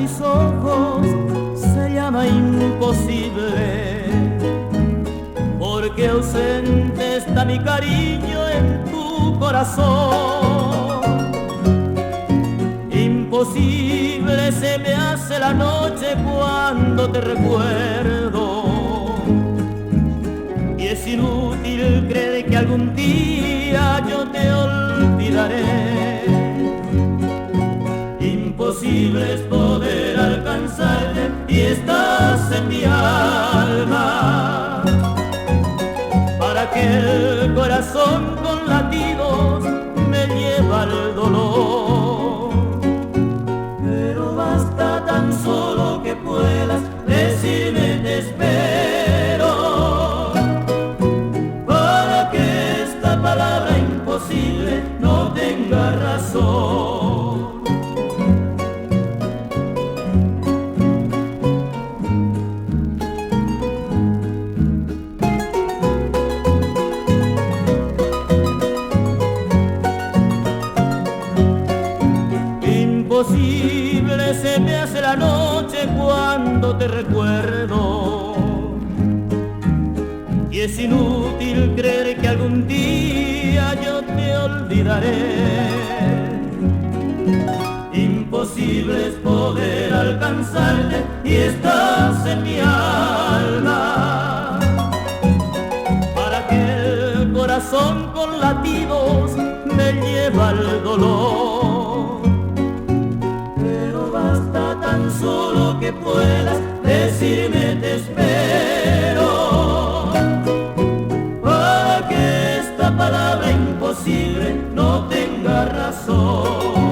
mis ojos se llama imposible, porque ausente está mi cariño en tu corazón. Imposible se me hace la noche cuando te recuerdo, y es inútil creer que algún día yo te olvidaré. Imposible es poder alcanzarte y estás en mi alma, para que el corazón con latidos me lleva al dolor. Pero basta tan solo que puedas decirme te espero, para que esta palabra imposible no tenga razón. Imposible se me hace la noche cuando te recuerdo, y es inútil creer que algún día yo te olvidaré. Imposible es poder alcanzarte y estás en mi alma, para que el corazón con latidos me lleva al dolor. Tan solo que puedas decirme te espero, para que esta palabra imposible no tenga razón.